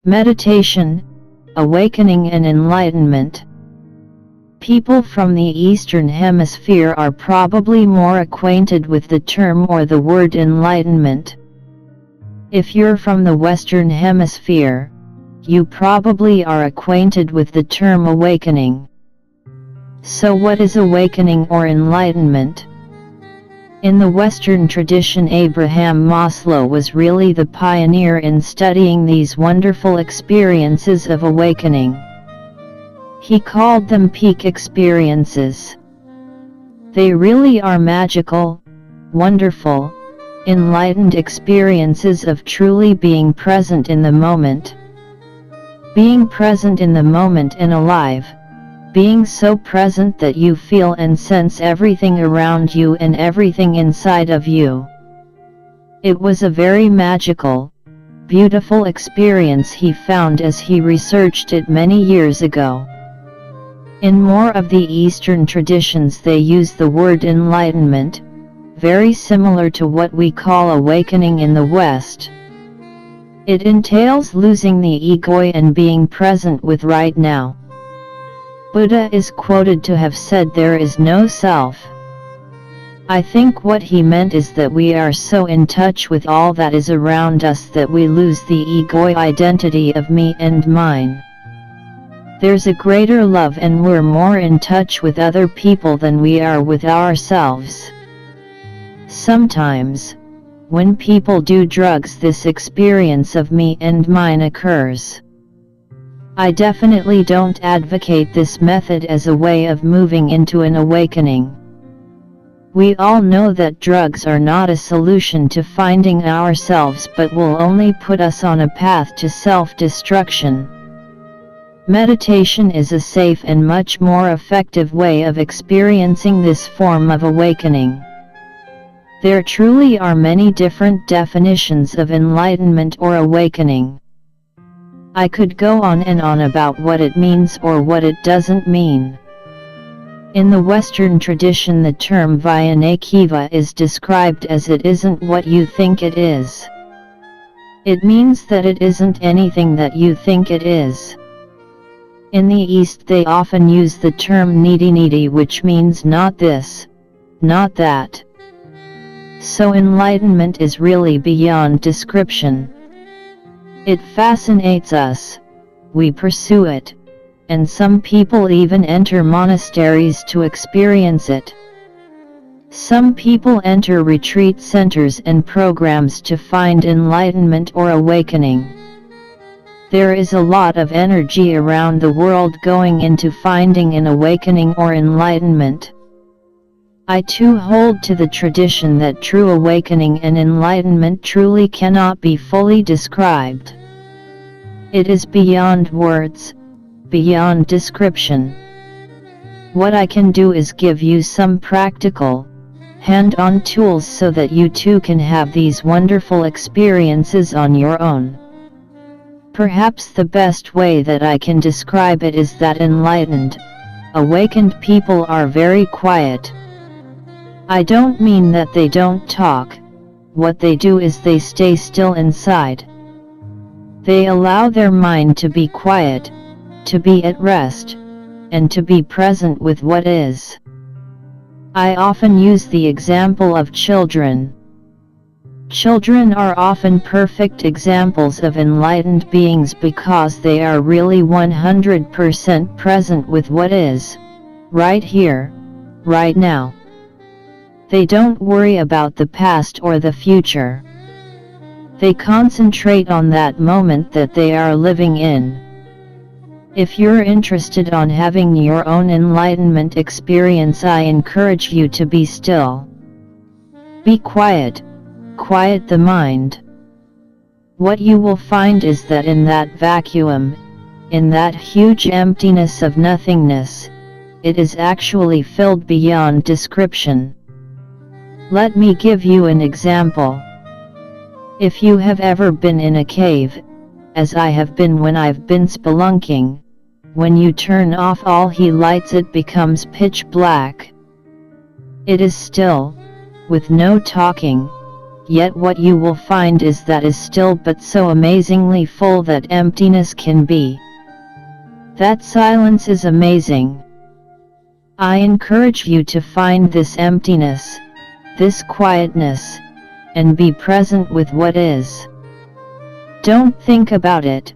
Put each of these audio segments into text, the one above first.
Meditation, awakening and enlightenment. People from the Eastern Hemisphere are probably more acquainted with the term or the word enlightenment. If you're from the Western Hemisphere, you probably are acquainted with the term awakening. So what is awakening or enlightenment? In the Western tradition, Abraham Maslow was really the pioneer in studying these wonderful experiences of awakening. He called them peak experiences. They really are magical, wonderful, enlightened experiences of truly being present in the moment. Being present in the moment and alive. Being so present that you feel and sense everything around you and everything inside of you. It was a very magical, beautiful experience he found as he researched it many years ago. In more of the Eastern traditions they use the word enlightenment, very similar to what we call awakening in the West. It entails losing the ego and being present with right now. Buddha is quoted to have said there is no self. I think what he meant is that we are so in touch with all that is around us that we lose the ego identity of me and mine. There's a greater love and we're more in touch with other people than we are with ourselves. Sometimes, when people do drugs, this experience of me and mine occurs. I definitely don't advocate this method as a way of moving into an awakening. We all know that drugs are not a solution to finding ourselves but will only put us on a path to self-destruction. Meditation is a safe and much more effective way of experiencing this form of awakening. There truly are many different definitions of enlightenment or awakening. I could go on and on about what it means or what it doesn't mean. In the Western tradition the term Vijnana is described as it isn't what you think it is. It means that it isn't anything that you think it is. In the East they often use the term niti, which means not this, not that. So enlightenment is really beyond description. It fascinates us, we pursue it, and some people even enter monasteries to experience it. Some people enter retreat centers and programs to find enlightenment or awakening. There is a lot of energy around the world going into finding an awakening or enlightenment. I too hold to the tradition that true awakening and enlightenment truly cannot be fully described. It is beyond words, beyond description. What I can do is give you some practical, hand-on tools so that you too can have these wonderful experiences on your own. Perhaps the best way that I can describe it is that enlightened, awakened people are very quiet. I don't mean that they don't talk, what they do is they stay still inside. They allow their mind to be quiet, to be at rest, and to be present with what is. I often use the example of children. Children are often perfect examples of enlightened beings because they are really 100% present with what is, right here, right now. They don't worry about the past or the future. They concentrate on that moment that they are living in. If you're interested on having your own enlightenment experience, I encourage you to be still. Be quiet, quiet the mind. What you will find is that in that vacuum, in that huge emptiness of nothingness, it is actually filled beyond description. Let me give you an example. If you have ever been in a cave, as I have been when I've been spelunking, when you turn off all lights it becomes pitch black. It is still, with no talking, yet what you will find is that is still but so amazingly full that emptiness can be. That silence is amazing. I encourage you to find this emptiness, this quietness, and be present with what is. Don't think about it,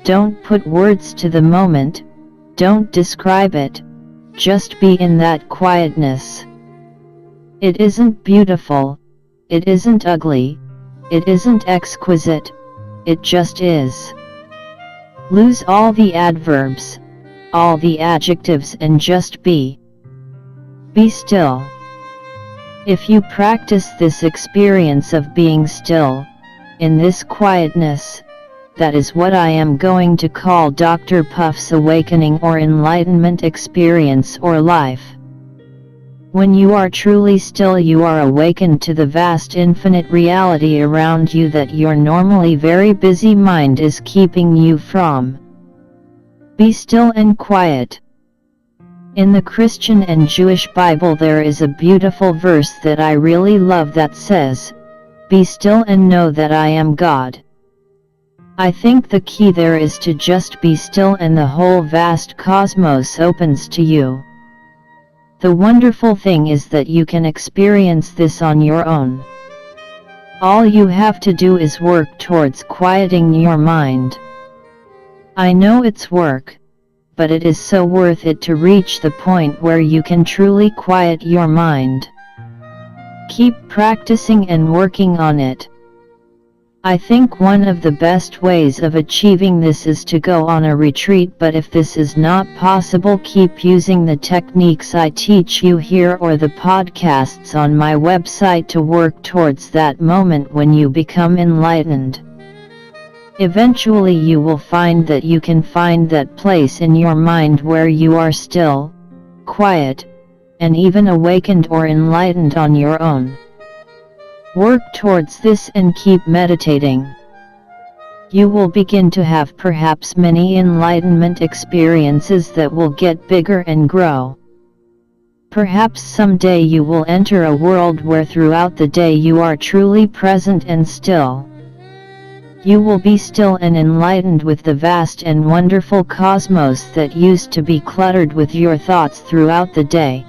don't put words to the moment, don't describe it, just be in that quietness. It isn't beautiful, it isn't ugly, it isn't exquisite, it just is. Lose all the adverbs, all the adjectives and just be. Be still. If you practice this experience of being still, in this quietness, that is what I am going to call Dr. Puff's awakening or enlightenment experience or life. When you are truly still, you are awakened to the vast infinite reality around you that your normally very busy mind is keeping you from. Be still and quiet. In the Christian and Jewish Bible there is a beautiful verse that I really love that says, "Be still and know that I am God." I think the key there is to just be still and the whole vast cosmos opens to you. The wonderful thing is that you can experience this on your own. All you have to do is work towards quieting your mind. I know it's work, but it is so worth it to reach the point where you can truly quiet your mind. Keep practicing and working on it. I think one of the best ways of achieving this is to go on a retreat, but if this is not possible, keep using the techniques I teach you here or the podcasts on my website to work towards that moment when you become enlightened. Eventually you will find that you can find that place in your mind where you are still, quiet, and even awakened or enlightened on your own. Work towards this and keep meditating. You will begin to have perhaps many enlightenment experiences that will get bigger and grow. Perhaps someday you will enter a world where throughout the day you are truly present and still. You will be still and enlightened with the vast and wonderful cosmos that used to be cluttered with your thoughts throughout the day.